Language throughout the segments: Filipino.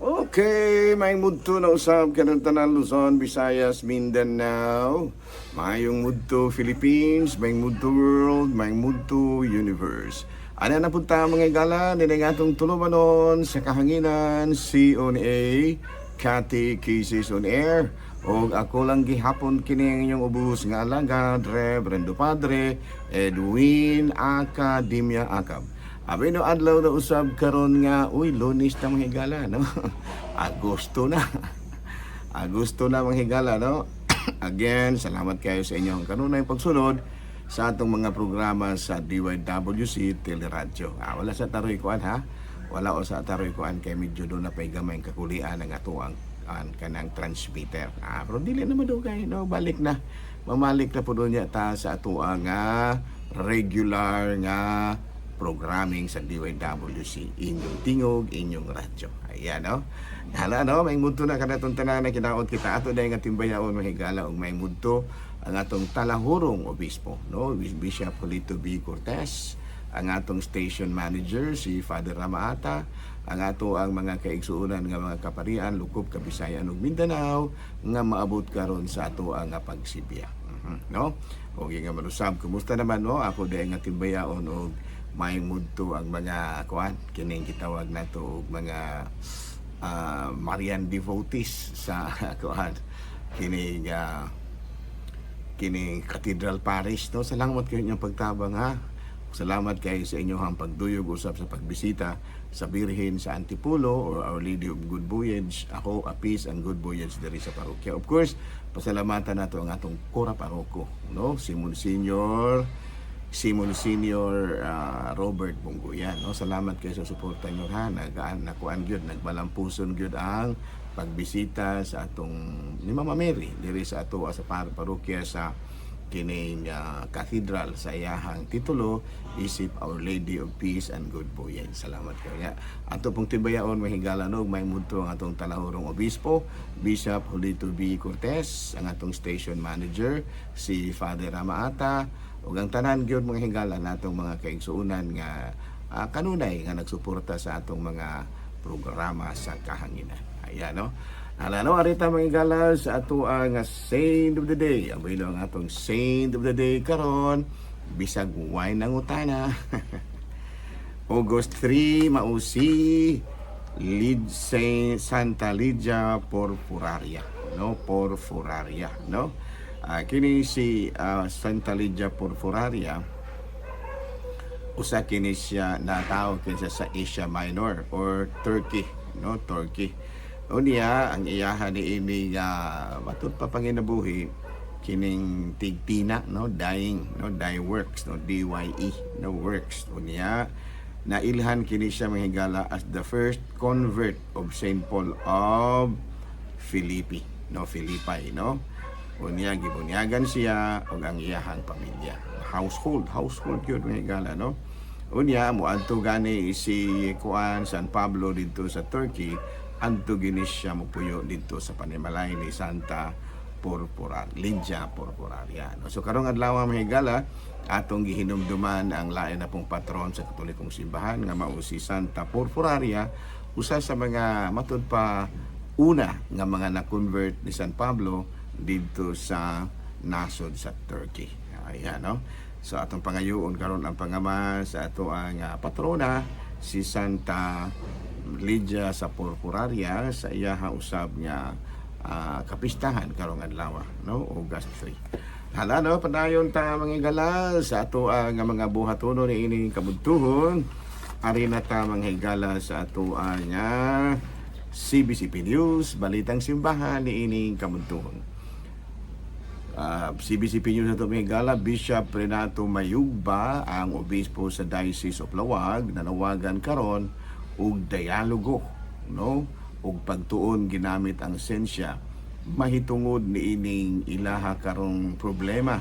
Okay, may mudto na usab kanang tanan Luzon, Visayas, Mindanao. Mayong mudto Philippines, may mudto world, may mudto universe. Ana na punta mga igala ni atong tulumanon sa kahanginan CONA Kati Cases on Air. O ako lang gihapon kini ang inyong ubus nga alagad, Reverendo Padre Edwin Academia Acab. Abi no adlaw na usab karon nga uy Lunes na mga higala no. Agosto na. Agosto na mga higala no. Again, salamat kayo sa inyong kanunay pagsunod sa atong mga programa sa DYWC Teleradyo. Wala sa taroy kuan ha. Wala o sa taroy kuan kay medyo do na pay gamay kakulian ang ato ang kanang transmitter. Pero dili naman do kay no balik na. Mamalik na po niya ta sa ato ang regular nga programming sa DYWC, inyong tingog, inyong radyo. Ayan, no? Hala, no? May mudto na kanatong tanan na kinaot kita. Ato na yung timbayaon mahigala o may mudto ang atong talahurong obispo, no? Bishop Julito B. Cortez, ang atong station manager, si Father Ramaata, ang ato ang mga kaigsuunan nga mga kaparian, Lukop, Kabisayan ug Mindanao nga maabot karon sa ato ang pagsibiya. No? O nga manusab, kumusta naman, no? Ako dahil nga timbayaon o may mudto ang mga kuan kining gitawag nato og mga Marian devotees sa kuan kining Cathedral Parish no. Salamat kayo inyong pagtabang ha. Salamat kayo sa inyong pagduyog usab sa pagbisita sa Birhen sa Antipulo or Our Lady of Good Voyage. Ako a peace and good voyage diri sa parokya. Of course, pasalamatan nato ang atong kora paroko no, si Monsignor Robert Bungguyan. No? Salamat kayo sa suporta nyo ha. Nakuan gyud, nagbalampuson gyud ang pagbisita sa atong ni Mama Mary diri sa ato sa parokya sa kining cathedral sa iyahang titulo isip Our Lady of Peace and Good Voyage. Salamat kayo. Ato pong tibayaon mahigala no may mudto ang atong talahurong obispo Bishop Julito B. Cortez, ang atong station manager si Father Ramaata, ug ang tanan gyud mga higala natong mga kaigsuunan nga kanunay nga nagsuporta sa atong mga programa sa kahanginan. Ayan no. Alano arita mga higala sa ato ang Saint of the Day. Ang ang atong Saint of the Day karon bisag way nangutana. August 3 mausi Saint Santa Lydia Porpuraria, no? Porpuraria, no? Kini si Santa Lydia Porpuraria usa kini siya natawag kinsa sa Asia Minor or Turkey, no? Turkey. Unya ang iyahan ni ini matud pa panginabuhi kining tigtina no dying no die works no DYE no works. Unya nailhan kini siya mahigala as the first convert of Saint Paul of Philippi no unya gibunyagan siya ug ang iyahang pamilya household gyud mahigala no. Unya moadto gani si San Pablo dito sa Turkey adto gini siya mopuyo dito sa panimalay ni Santa Lydia Porpuraria no. So karong adlaw mahigala atong gihinumduman ang lain na pong patron sa Katolikong simbahan nga mao si Santa Porpuraria, usa sa mga matud pa una nga mga na-convert ni San Pablo dito sa nasod sa Turkey. Ayan no. So atong pangayoon karon ang pangama sa ato ang patrona si Santa Lydia sa Porpuraria sa iyaha usab nga kapistahan karong adlaw no August 3. Hala no padayon ta mga higala sa ato nga mga buhatono ni ining kabudtuhon. Ari na ta mga higala sa ato nga CBCP News balitang simbahan ni ining kabudtuhon. CBCP News na ito mga higala, Bishop Renato Mayugba ang obispo sa Diocese of Lawag nanawagan karon og dialogo no ug pagtuon ginamit ang sensya mahitungod ni ining ilaha karong problema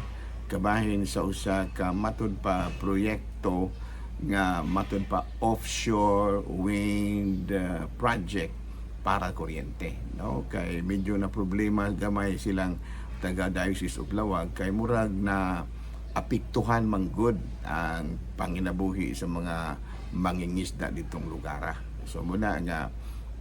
kabahin sa usa ka matud pa proyekto nga matud pa offshore wind project para kuryente no. Kay medyo na problema gamay silang taga Diocese of Lawag kay murag na apektuhan manggod ang panginabuhi sa mga mangingisda ditong lugar. So muna nga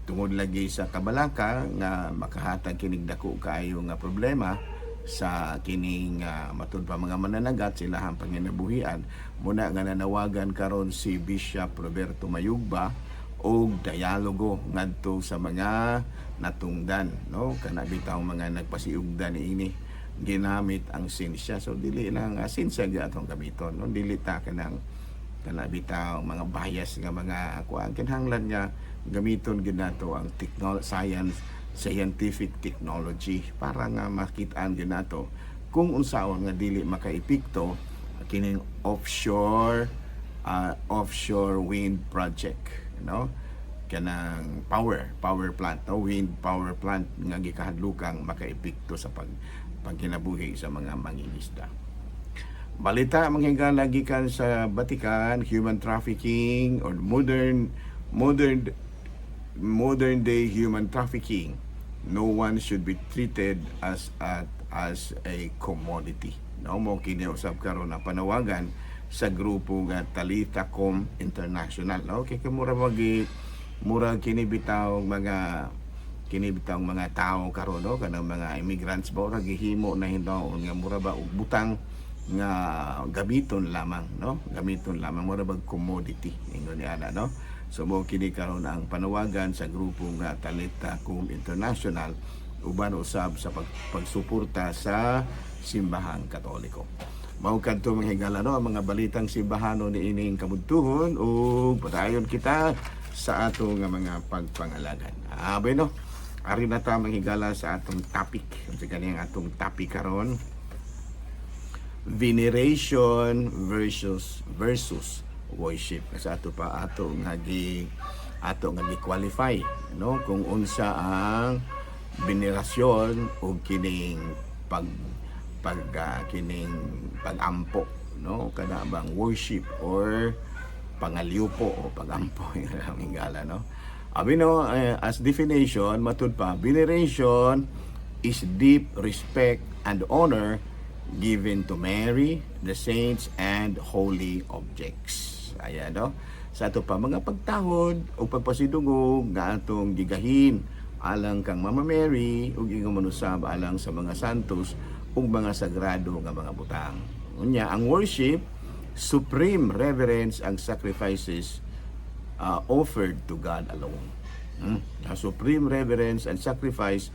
tungod lagi sa kabalaka nga makahatag kining dako kaayo nga problema sa kining matud pa mga mananagat silahang panginabuhian. Muna nga nanawagan karon si Bishop Roberto Mayugba og dialogo ngadto sa mga natungdan, no, kana bitaw mga nagpasiugdan niini ginamit ang sinsya. So dili lang sinsya gyud atong gamiton, no, dili ta kanang kana bitaw mga bias nga mga kuan kinahanglan nga gamiton gid nato ang scientific technology para nga makitaan gid nato kung unsaon nga dili makaepekto kining offshore wind project, no, kanang power plant, no, wind power plant nga gikahadlukang makaepekto sa pagkinabuhi sa mga mangingisda. Balita manghigala gikan sa Vatican, human trafficking or modern day human trafficking. No one should be treated as a commodity. No mo kini usab karon na panawagan sa grupo nga Talitacom International. No, kay mura kini bitaw mga tao karon, no, kanang mga immigrants ba ora gihimo na hindawon nga mura ba og butang nga gamiton lamang, no, mura ba commodity ingon ni ana, no. So mo kini karon ang panawagan sa grupo nga Talitacom International uban usab sa pagsuporta sa simbahang Katoliko. Mao kadto mga higala, no, ang mga balitang simbahano ni ining kabudtuhon ug padayon kita sa ato nga mga pagpangalagan. Bueno, ari na ta manghigala sa atong topic. Unsa kani ang atong topic karon? Veneration versus worship. Sa ato nga gi-qualify, no, kung unsa ang venerasyon o kining pagampo, no, kada bang worship or pangaliupo o pagampo ang higala, no. No, as definition matud pa, veneration is deep respect and honor given to Mary, the saints, and holy objects. Ayan, no? Sa ato pa mga pagtahod o pagpasidungog nga atong gigahin alang kang Mama Mary ug ingon manusab alang sa mga santos ug mga sagrado nga mga butang. Unya, ang worship, supreme reverence and sacrifices offered to God alone. Supreme reverence and sacrifice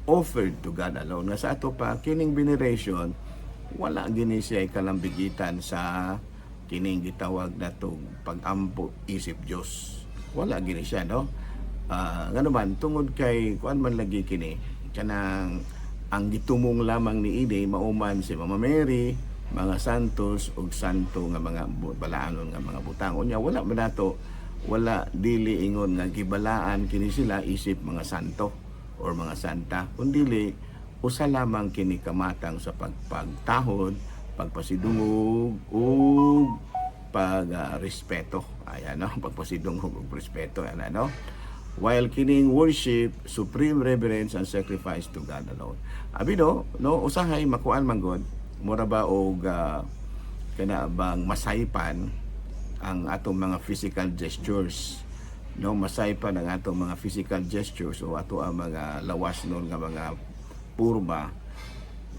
offered to God alone. Nga sa ato pa, kining veneration, wala gini siya kalambigitan sa kining gitawag natong pag-ampo isip Dios. Wala gini siya, no? Nga naman, tungod kay kuan man lagi kini, kanang ang gitumong lamang ni ini mauman si Mama Mary, mga santos ug santo nga mga balaanon nga mga butang. Unya wala man nato, wala dili ingon nga gibalaan kini sila isip mga santo or mga santa, kundi usa lamang kini kamatang sa pagtahod, pagpasidungog ug pagrespeto. Ayan, no, pagpasidungog ug respeto, ana, no. While kining worship, supreme reverence and sacrifice to God alone. No, usahay makuan man gud mura ba og kana bang masaypan ang atong mga physical gestures, no, masaypan ang atong mga physical gestures o ato ang mga lawas nun nga mga purba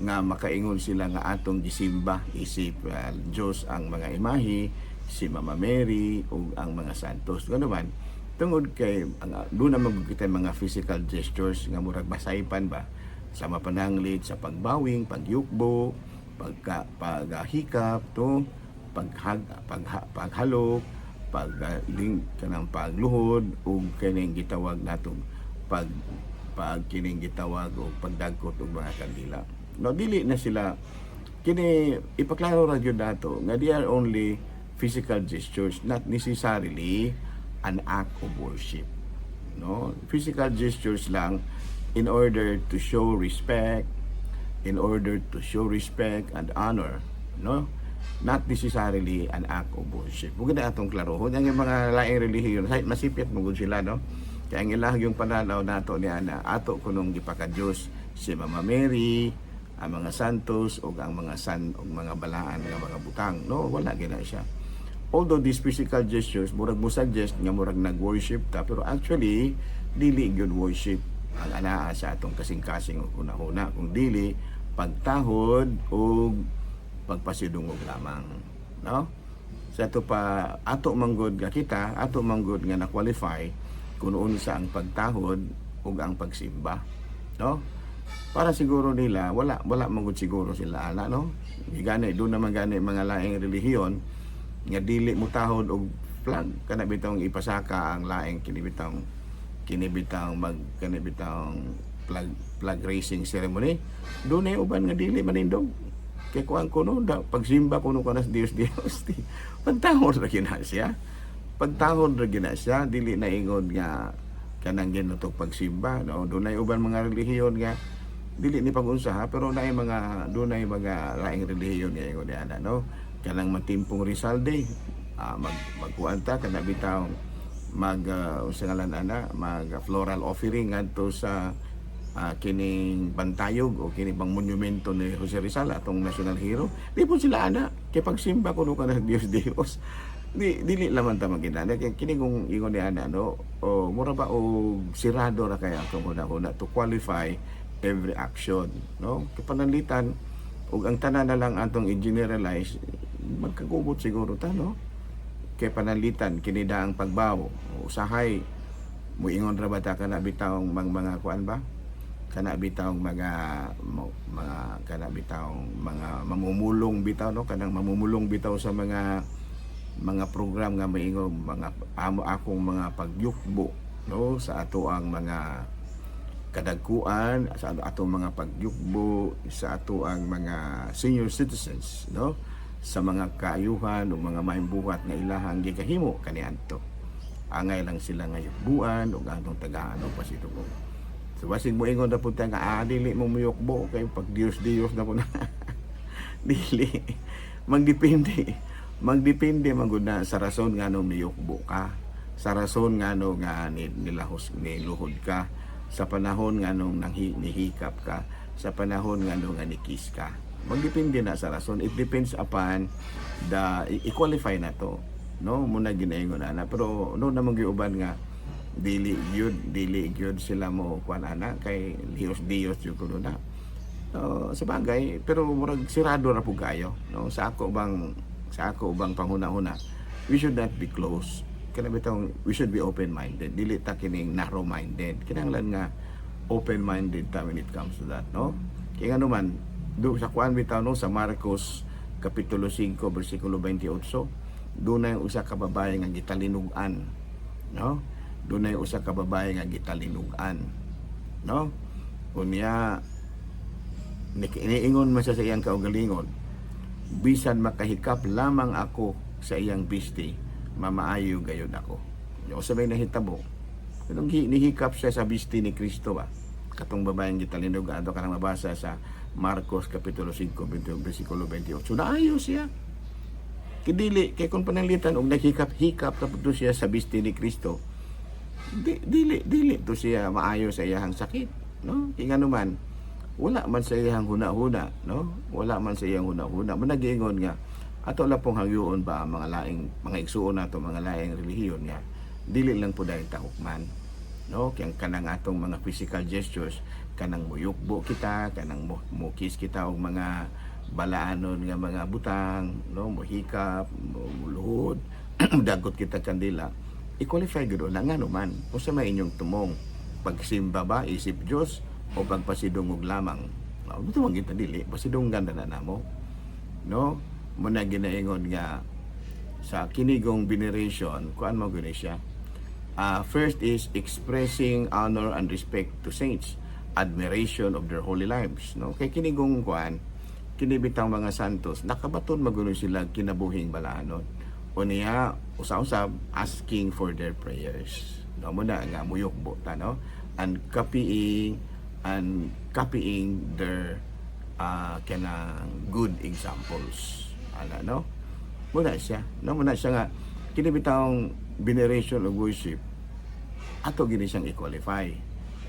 nga makaingon sila nga atong gisimba isip Diyos ang mga imahe, si Mama Mary ug ang mga santos. Gano man, tungod kay doon na magkita mga physical gestures nga murag masaypan ba sa mapananglit, sa pagbawing, pagyukbo, paghikap, to paghalok, kanang pagluhod ug kining gitawag natong kining gitawag og pagdagkot og mga kandila. No, dili na sila kini ipaklaro ra gyud nato nga they are only physical gestures, not necessarily an act of worship. No, physical gestures lang in order to show respect, and honor, no, not necessarily an act of worship. Huwag na atong klarohon ang mga laing relihiyon, masipit mo sila, no. Kaya ang ilang yung pananaw nato ni ana, ato kunong gipaka-Diyos si Mama Mary, ang mga santos o ang mga mga balaan ng mga butang, no, wala gina siya. Although these physical gestures murag mo suggest nga murag nag-worship ta, pero actually dili gyud worship ang anaa sa atong kasing-kasing una-una, kung dili pagtahod o pagpasidungog lamang, no? Sa ato pa ato manggod nga kita, ato manggod nga na-qualify kung unsa ang pagtahod ug ang pagsimba, no? Para siguro nila wala manggod siguro sila ana, no? Gani do naman gani mga laing relihiyon nga dili mo tahod og flag kana bitong ipasaka ang laing kinibitang flag raising ceremony. Doon ay uban nga dili manindog kay kuan kuno da pagsimba kuno kana sa Dios pagtahod ra gina siya, dili na ingon nga kanang ginutog pagsimba, no? Doon ay uban mga relihiyon nga dili ni pag-unsa pero naay mga doon ay mga laing relihiyon nga ingon ana, no? Kanang matimpong Rizal Day, magkuanta kana bitaw usangalan ana mag floral offering ngadto sa kining bantayog o kining bang monumento ni Jose Rizal, atong national hero. Di po sila ana kay pagsimba kuno kana Dios dili lamang ta maginana kay kini kung ingon ni ana, no, o mura ba o sirado ra kay atong una to qualify every action, no? Kay pananlitan ug ang tanan na lang atong i-generalize magkagubot siguro ta, no? Kay pananlitan kini da ang pagbawo usahay muingon ra ba ta kana bitawng mga kuan ba, kana bitawng mga mamumulong bitaw, no? Kanang mamumulong bitaw sa mga program nga maingon mga akong mga pagyukbo, no, sa ato ang mga kadagkuan, sa ato mga pagyukbo sa ato ang mga senior citizens, no, sa mga kaayuhan o mga mahimbuhat nga ilahang gikahimo kaniadto. Angay lang sila nga yukbuan o ganong tagaan o pasitubong. So basig mo ingon na punta nga dili mo muyukbo kay pag Dios na po na. Dili magdepende magud na sa rason nga no miyukbo ka, sa rason nga no nga niluhod ka, sa panahon nga nung nihikap ka, sa panahon nga nung nikis ka. Magdepende na sa rason. It depends upon the i-qualify na to, no, muna ginaingon ana. Pero no namang giuban nga dili gyud sila mo kuan ana kay Dios jud kuno na. Sa bagay, pero murag sirado ra pud kayo, no, sa ako bang panghuna-huna. We should not be closed. Kana bitong we should be open-minded. Dili ta kining narrow-minded. Kinahanglan nga open-minded ta when it comes to that, no? Kaya nga naman do sa kuan bitaw, no, sa Marcos kapitulo 5 bersikulo 28, doon na yung usa ka babae nga gitalinugan, no? Doon na yung usa ka babae nga gitalinugan, no? Unya niingon man siya sa iyang kaugalingon, bisan makahikap lamang ako sa iyang bisti, mamaayo gayon ako. Yung sabay nahitabo, nung nihikap siya sa bisti ni Kristo ba, katong babaeng gitalinugan, ato kanang mabasa sa Marcos kapitulo 5 bersikulo 28. So naayo siya. Kidili kay kung pananglitan og naghikap-hikap tapos siya sa bisti ni Kristo. Dili to siya maayo sa iyang sakit, no? Kaya naman wala man sa iyang huna-huna, no? Wala man sa iyang huna-huna. Managingon nga ato la pong hangyoon ba ang mga laing mga igsuon nato, mga laing relihiyon nga dili lang po dahil tahukman, no? Kaya kanang atong mga physical gestures, kanang muyukbo kita, kanang mukis kita og mga balaanon nga mga butang, no, mohikap, muluhod, dagot kita kandila, i-qualify gud na nga naman kung sa may inyong tumong pagsimba ba isip Dios o pagpasidungog lamang. Ito man kita dili, pasidunggan na namo, no? Muna ginaingon nga sa kinigong veneration, kuan mo gani siya. First is expressing honor and respect to saints, admiration of their holy lives, no? Kay kinigong kuan, kinibitang mga santos, nakabaton magulo sila kinabuhing balaanon. O niya, usab-usab, asking for their prayers. No, muna nga muyukbo ta, no? And copying their kanang good examples. No? Muna siya nga kinibitang veneration of worship, ato gini siyang i-qualify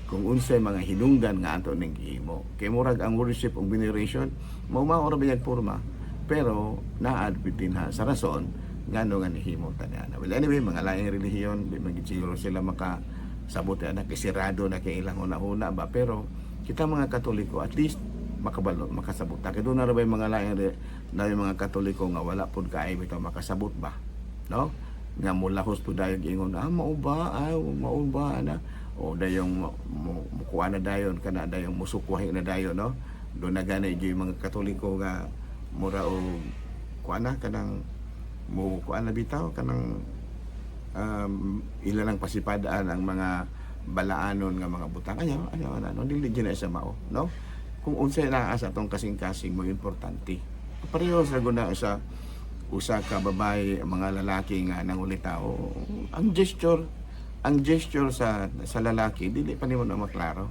kung unsay mga hinungdan nga ato ning gihimo. Kay murag ang worship ug veneration mao ra bayag porma, pero naa bitin ha sa rason ngano nga nihimo tanyana. Well, anyway, mga laing relihiyon di man siguro sila sabot na nakisirado na kay ilang una-una ba, pero kita mga Katoliko at least makabalo makasabot ta kay doon na ra bay mga lain na yung mga Katoliko nga wala pud kaay bitaw makasabot ba, no, nga mulahos pud dayon ingon mao ba na o dayong mukuha na dayon kana dayong musukwahi na dayon, no, do na gani yung mga Katoliko nga mura o kuana kanang mo kuana bitaw kanang ilang pasipadaan ang mga balaanon nga mga butang ano dili na sa mao, no, kung unsay naa sa atong kasing-kasing mo importante pareho sa guna sa usa ka babae mga lalaki nga nangulitaw ang gesture sa lalaki dili pa nimo na maklaro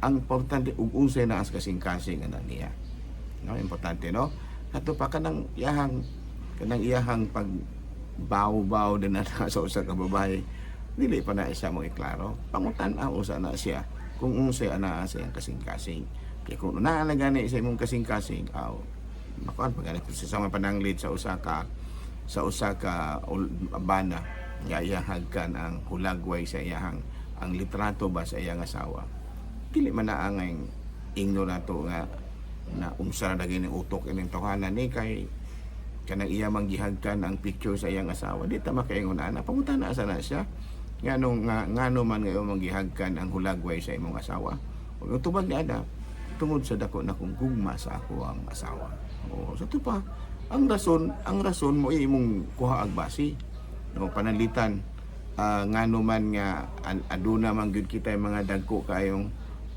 ang importante ug unsay naa sa kasing-kasing ana niya, no, importante, no, ato pa kanang iyahang pag baw din na sa usa ka babae dili pa na isa mo iklaro pangutan-aw usa na siya kung unsay ana sa iyang kasing-kasing kay kung naa na gani sa imong kasing-kasing makuan pag sa mga pananglit sa usa ka bana nga iyahagkan ang hulagway sa iyahang ang litrato ba sa iyang asawa dili man na ang ignorato nga na unsa na gini utok ining tawhanan ni kay kanang iya manggihagkan ang picture sa iyang asawa di ta makaingon ana pangutan na sa na siya ngano man ngayon manggihagkan ang hulagway sa imong asawa ug tubag ni ana tungod sa dako na kong gugma sa ako ang asawa o sa pa ang rason mo imong kuha ag basi, no, panalitan ngano man nga aduna man gyud kita mga dagko kayong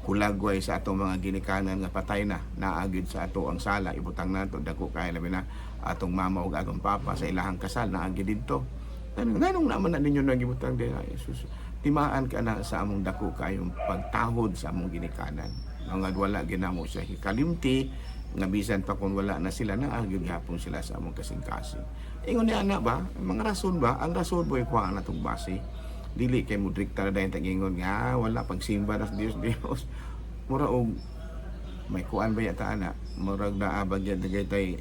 hulagway sa atong mga ginikanan nga patay na naagid sa ato ang sala ibutang nato dako kay labi na atong mama ug atong papa sa ilahang kasal naagid didto nganong naman na ninyo nagibutang di Jesus timaan ka na sa among dako kayong pagtahod sa among ginikanan nga wala ginamo sa hikalimti nga bisan pa kung wala na sila naagid gihapon sila sa among kasing-kasing ingon ni ana ba mga rason ba ang rason boy kuha na tong base dili kay mudrikta na dayon tagingon nga wala pagsimba na sa Dios mura og may kuan ba yata ana murag naabag yan dagaytay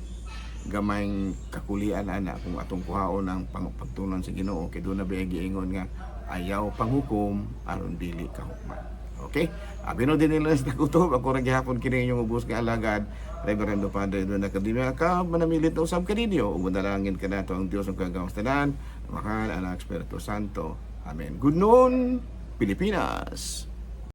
gamayng kakulian ana kung atong kuhaon ang pagtunon sa Ginoo kay do na ba giingon nga ayaw panghukom aron dili kahukman. Okay? Abino din nila sa kutob ako ra gihapon kini inyong ubos nga alagad Reverendo Padre Don Academia ka manamilit usab kaninyo ug manalangin ka nato ang Dios ang kagawas tanan mahal anak Espiritu Santo. Amen. Good noon, Pilipinas.